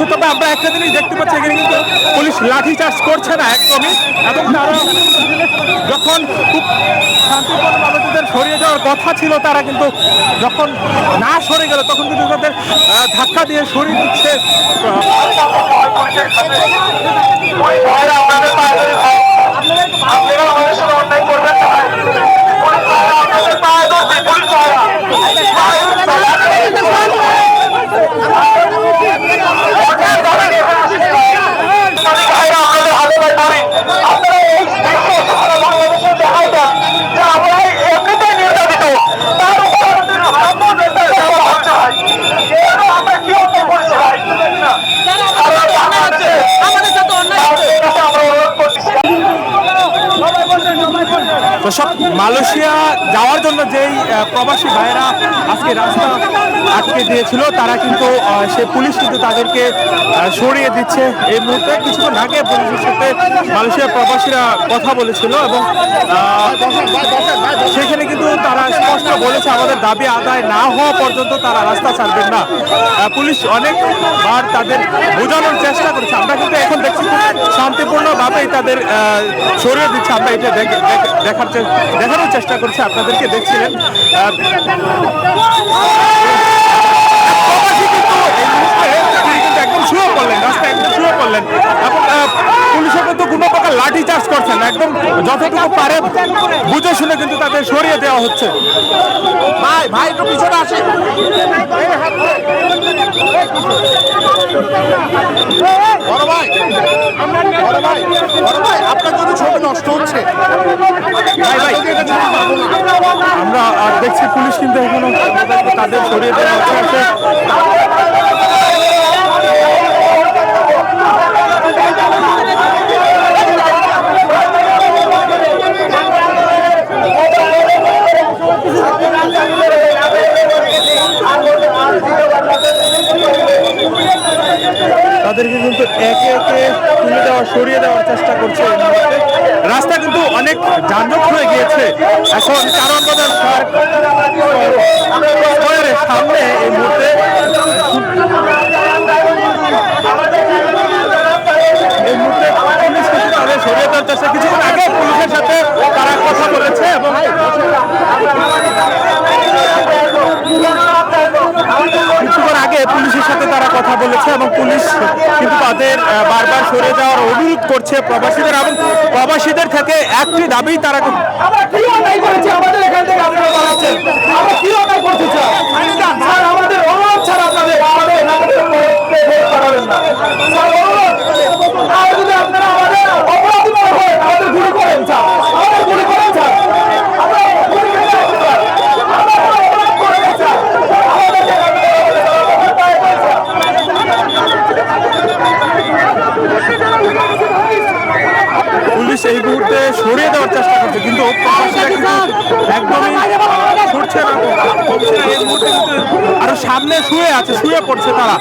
দিচ্ছে। তবে আমরা একটা জিনিস দেখতে পাচ্ছি, এখানে কিন্তু পুলিশ লাঠিচার্জ করছে না একদমই, এবং তারা যখন খুব শান্তিপূর্ণভাবে তাদের সরিয়ে যাওয়ার কথা ছিল, তারা কিন্তু যখন না সরে গেল তখন কিন্তু তাদের ধাক্কা দিয়ে সরিয়ে দিচ্ছে। সব মালয়েশিয়া যাওয়ার জন্য যেই প্রবাসী ভাইয়েরা আজকে রাস্তা আটকে দিয়েছিল, তারা কিন্তু সে পুলিশ কিন্তু তাদেরকে সরিয়ে দিচ্ছে। এই মুহূর্তে কিছুক্ষণ আগে পুলিশের সাথে মালয়েশিয়ার প্রবাসীরা কথা বলেছিল, এবং সেখানে কিন্তু তারা স্পষ্ট বলেছে আমাদের দাবি আদায় না হওয়া পর্যন্ত তারা রাস্তা ছাড়বেন না। পুলিশ অনেকবার তাদের বোঝানোর চেষ্টা করেছে। আমরা কিন্তু এখন দেখছি শান্তিপূর্ণভাবেই তাদের সরিয়ে দিচ্ছে। আমরা এটা দেখানোর চেষ্টা করছি, আপনাদেরকে দেখছিলেন। একদম শুয়ে পড়লেন, রাস্তায় একদম শুয়ে পড়লেন, এবং পুলিশের কিন্তু কোনো প্রকার লাঠি চার্জ করছেন না। একদম যতটুকু পারে বুঝে শুনে কিন্তু তাদের সরিয়ে দেওয়া হচ্ছে। ভাই ভাই একটু পিছনে আসে। বড় ভাই, আপনার যদি ছবি নষ্ট হচ্ছে। আমরা দেখছি পুলিশ কিন্তু এখনো তাদের সরিয়ে দেওয়া হচ্ছে। তাদেরকে কিন্তু একে একে তুলে দেওয়া, সরিয়ে দেওয়ার চেষ্টা করছে। রাস্তা কিন্তু অনেক যানজট হয়ে গিয়েছে এখন, কারণ বাজার স্কয়ারের সামনে এই মুহূর্তে পুলিশ কিন্তু তাদের সরিয়ে দেওয়ার চেষ্টা। কিছুক্ষণ আগে পুলিশের সাথে তারা কথা বলেছে, এবং কিছুক্ষণ আগে পুলিশের সাথে তারা কথা বলেছে, এবং পুলিশ কিন্তু তাদের বারবার সরে যাওয়ার অনুরোধ করছে প্রবাসীদের, এবং প্রবাসীদের থেকে একটি দাবি তারা পুলিশ এই মুহূর্তে সরিয়ে দেওয়ার চেষ্টা করছে, কিন্তু প্রবাসীরা কিন্তু একদমই ছুটছে না, কমছে না। এই মুহূর্তে কিন্তু আরো সামনে শুয়ে পড়ছে তারা।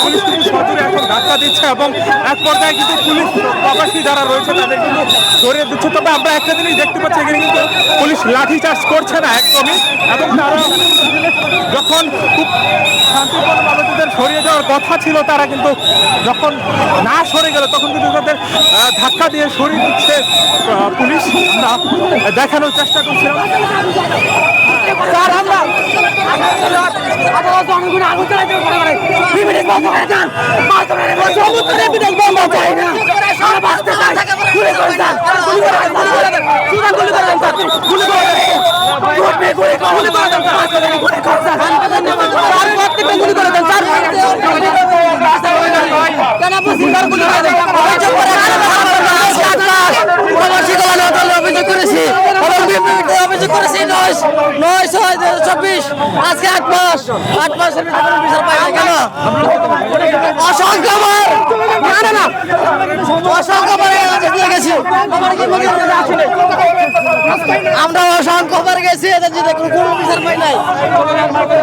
পুলিশ কিন্তু সজোরে এখন ধাক্কা দিচ্ছে, এবং এক পর্যায়ে কিন্তু পুলিশ প্রবাসী যারা রয়েছে তাদের কিন্তু সরিয়ে দিচ্ছে। তবে আমরা একটা জিনিস দেখতে পাচ্ছি, এখানে কিন্তু পুলিশ লাঠিচার্জ করছে না একদমই, এবং তারা যখন খুব শান্তিপূর্ণভাবে তাদের সরিয়ে যাওয়ার কথা ছিল, তারা কিন্তু যখন না সরে গেল তখন কিন্তু তাদের ধাক্কা দিয়ে সরিয়ে দিচ্ছে পুলিশ। আমরা দেখানোর চেষ্টা করছিলাম। অভিযোগ করেছি 9/6/2024 আজকে 8 মাসের বিচার পাই না কেন? অসংখ্যবার দিয়ে গেছি, আমরা অসংখ্যবার গেছি, এদের যদি কোনো বিচার পাই নাই।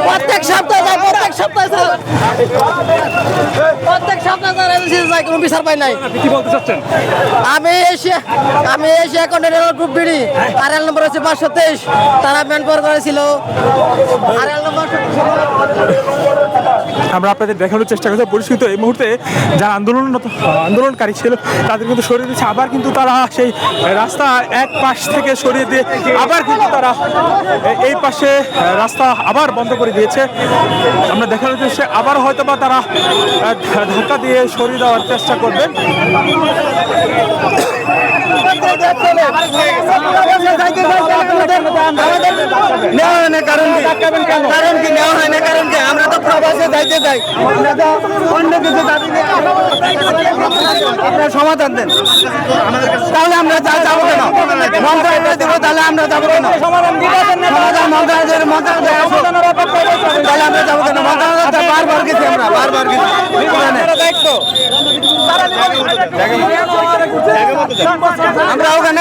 প্রত্যেক সপ্তাহে আপনার এজেন্সিতে যাই কোনো বিচার পাই নাই। আপনি কি বলতে চাচ্ছেন? আমি Asia container group BD RL নম্বর হচ্ছে 523, তারা ম্যান পাওয়ার করেছিল আরএল নম্বর। আমরা আপনাদের দেখানোর চেষ্টা করছি পরিস্থিতি এই মুহূর্তে যারা আন্দোলনকারী ছিল তাদের কিন্তু সরিয়ে দিচ্ছে, আবার কিন্তু তারা সেই রাস্তা এক পাশ থেকে সরিয়ে দিয়ে আবার কিন্তু তারা এই পাশে রাস্তা আবার বন্ধ করে দিয়েছে। আমরা দেখানোর চেষ্টা আবার হয়তো বা তারা ধাক্কা দিয়ে সরিয়ে দেওয়ার চেষ্টা করবেন। আমরা তো প্রবাসে যাইতে চাই, অন্য কিছু দাবি নেই। আপনার সমাধান দেন, তাহলে আমরা যাবো কেন? মন্ত্রণালয় দেবো, তাহলে আমরা যাবো কেন? সমাধান মন্ত্রণালয়ের তাহলে আমরা যাবো কেন? মন্ত্রণালয় বারবার গেছি, আমরা বারবার গেছি। আমরা ওখানে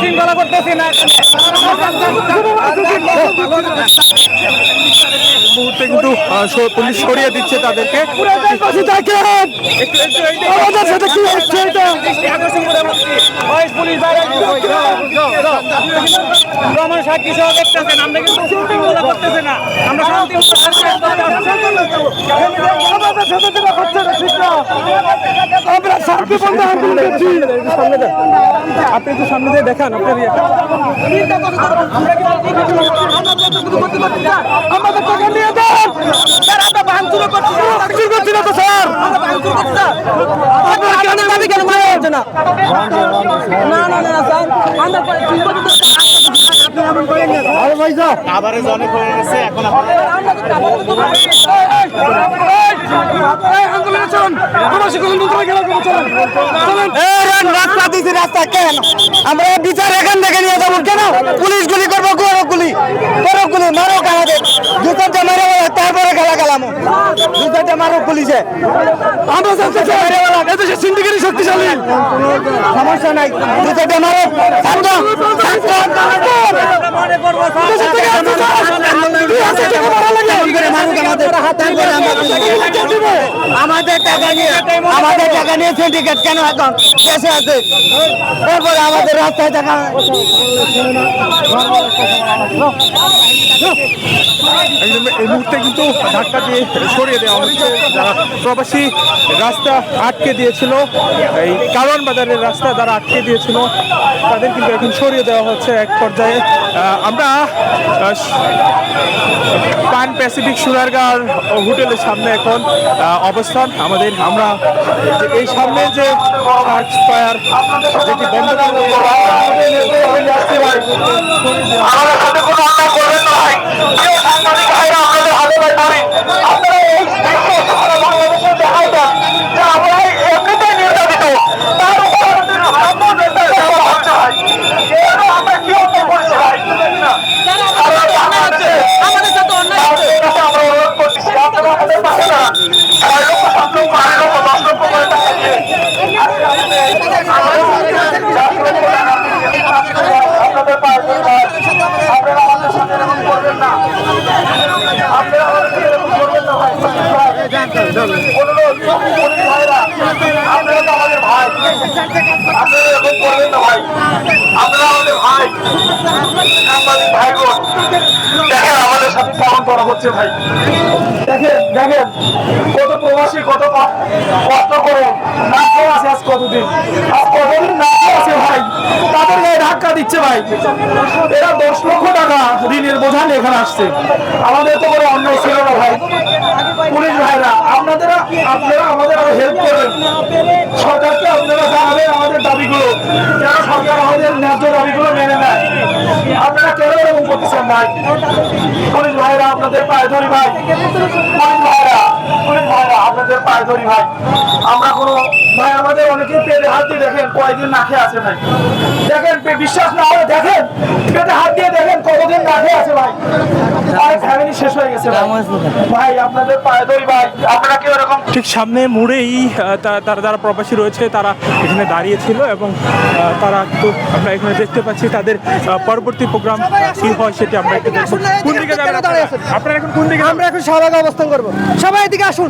শৃঙ্খলা করতেছি না। মুহূর্তে কিন্তু পুলিশ সরিয়ে দিচ্ছে তাদেরকে। সাক্ষী সহ দেখতেছেন, আমরা কিন্তু শৃঙ্খলা করতেছি না, আমরা শান্তি আপনি একটু সামনে দিয়ে দেখান আপনার আমাদের টাকা নিয়ে দেন স্যার। আমরা ভাঙচুর করছি না তো স্যার, আপনারা কেন দাবি কেন মানা হচ্ছে না? না স্যার, আমরা আরে ভাই স্যার আবারে অনেক হয়ে গেছে। এখন রাস্তা কেন আমরা বিচার এখান থেকে নিয়ে যাবো কেন? পুলিশ গুলি করবো, গুলি মারো আমাদের জুতাতে মারো, তারপরে খেলা খেলামো। জুতাতে মারো পুলিশে, আমরা সিন্ডিকেট শক্তিশালী, সমস্যা নাই। জুতাতে মারো, আমাদের টাকা নিয়ে সিন্ডিকেট কেন এখন দেশে আছে? তারপরে আমাদের রাস্তায় টাকা এই মুহূর্তে কিন্তু ধাক্কা দিয়ে সরিয়ে দেওয়া হচ্ছে। যারা প্রবাসী রাস্তা আটকে দিয়েছিল, এই কারণ বাজারের রাস্তা যারা আটকে দিয়েছিল তাদের কিন্তু এখন সরিয়ে দেওয়া হচ্ছে এক পর্যায়ে। আমরা পান প্যাসিফিক সুরারগার হোটেলের সামনে এখন অবস্থান আমাদের। আমরা এই সামনে যে ফায়ার যেটি বন্ধ হচ্ছে ভাই। দেখেন কত প্রবাসী কত কষ্ট করে আছে, আজ কতদিন আছে ভাই, তাদের গায়ে ধাক্কা দিচ্ছে ভাই। এরা 10 লক্ষ টাকা ঋণের বোঝা নিয়ে এখানে আসছে। আমাদের তো কোনো অন্যায় ছিল না ভাই। পুলিশ ভাইরা আপনারা আমাদের হেল্প করবেন, সরকারকে আপনারা জানাবেন আমাদের দাবিগুলো, যেন সরকার আমাদের ন্যায্য দাবিগুলো মেনে নেয়। আপনারা কেন এরকম করতেছেন ভাই? পুলিশ ভাইরা আপনাদের পায়ে ধরি ভাই, পুলিশ ভাইরা আপনাদের পায়ে ধরি ভাই। আমরা কোনো ভাই আমাদের অনেকেই পেটে হাত দিয়ে দেখেন কয়দিন না খেয়ে আছে ভাই, দেখেন বিশ্বাস না হলে দেখেন পেটে হাত দিয়ে দেখেন কতদিন না খেয়ে আছে ভাই, অনেক ফ্যামিলি শেষ হয়ে গেছে ভাই। ভাই আপনাদের পায়ে ধরি ভাই, আপনারা কি ওরকম ঠিক সামনে মোড়েই তারা যারা প্রবাসী রয়েছে তারা এখানে দাঁড়িয়ে ছিল এবং তারা তো আমরা এখানে দেখতে পাচ্ছি তাদের পরবর্তী প্রোগ্রাম কি হয় সেটি আমরা একটু দেখবো। কোন দিকে যাবেন আপনারা এখন কোন দিকে? আমরা এখন শাহবাগে অবস্থান করব। সবাই এদিকে আসুন,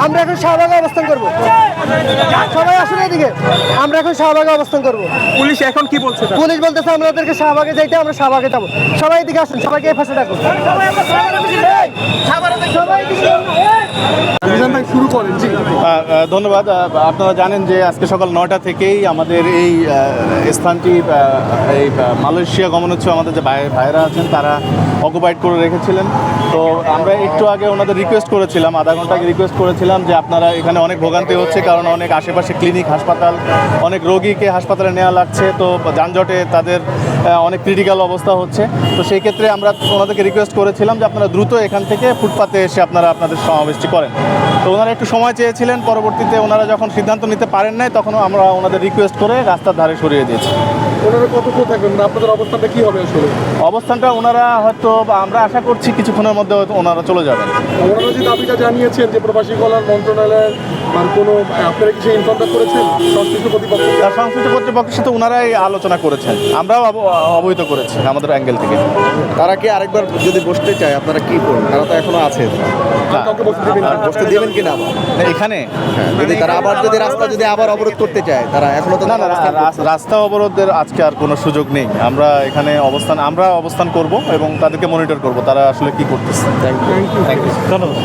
আমরা এখন শাহবাগে অবস্থান করব। সবাই আসুন এদিকে, আমরা এখন শাহবাগে অবস্থান করব। পুলিশ এখন কি বলছে? পুলিশ বলতেছে আমাদেরকে শাহবাগে যাইতে, আমরা শাহবাগে যাবো। সবাই এদিকে আসুন, সবাইকে এই পাশে ডাকুন। ধন্যবাদ। আপনারা জানেন যে আজকে সকাল 9টা থেকেই আমাদের এই স্থানটি এই মালয়েশিয়া গমন হচ্ছে আমাদের যে ভাইরা আছেন তারা অকুপাইড করে রেখেছিলেন। তো আমরা একটু আগে ওনাদের রিকোয়েস্ট করেছিলাম, আধা ঘন্টা আগে রিকোয়েস্ট করেছিলাম যে আপনারা এখানে অনেক ভোগান্তি হচ্ছে, কারণ অনেক আশেপাশে ক্লিনিক হাসপাতাল, অনেক রোগীকে হাসপাতালে নেওয়া লাগছে, তো যানজটে তাদের অনেক ক্রিটিক্যাল অবস্থা হচ্ছে। তো সেই ক্ষেত্রে আমরা ওনাদেরকে রিকোয়েস্ট করেছিলাম যে আপনারা দ্রুত এখান থেকে ফুটপাতে এসে আপনারা আপনাদের সমাবেশটি করেন। তো ওনারা একটু সময় চেয়েছিলেন, পরবর্তীতে ওনারা যখন সিদ্ধান্ত নিতে পারেন নাই তখন আমরা ওনাদের রিকোয়েস্ট করে রাস্তার ধারে সরিয়ে দিয়েছি। ওনারা কতক্ষণ থাকবেন, আপনাদের অবস্থানটা কি হবে আসলে? অবস্থানটা ওনারা হয়তো আমরা আশা করছি কিছুক্ষণের মধ্যে হয়তো ওনারা চলে যাবেন। ওনারা যে দাবিটা জানিয়েছেন যে প্রবাসী কল্যাণ মন্ত্রণালয়ের কোনো আপনারা কি সেই ইনফর্মটা করেছেন সংশ্লিষ্ট কর্তৃপক্ষ? তার সংশ্লিষ্ট কর্তৃপক্ষের সাথে ওনারাই আলোচনা করেছেন, আমরাও অবহিত করেছি আমাদের অ্যাঙ্গেল থেকে। তারা কি আরেকবার যদি বসতে চায় আপনারা কি করবেন? তারা তো এখনো আছে, কাউকে বসতে দেবেন না? বসতে দেবেন কিনা আবার? এখানে যদি তারা আবার যদি রাস্তা যদি আবার অবরোধ করতে চায়, তারা এখনো তো না না রাস্তা অবরোধের আজকে আর কোনো সুযোগ নেই। আমরা এখানে অবস্থান করব এবং তাদেরকে মনিটর করব তারা আসলে কি করতেছে। Thank you. ধন্যবাদ।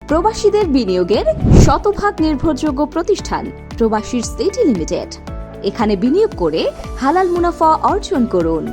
প্রবাসীদের বিনিয়োগের শতভাগ নির্ভরযোগ্য প্রতিষ্ঠান প্রবাসীর সিটি লিমিটেড। এখানে বিনিয়োগ করে হালাল মুনাফা অর্জন করুন।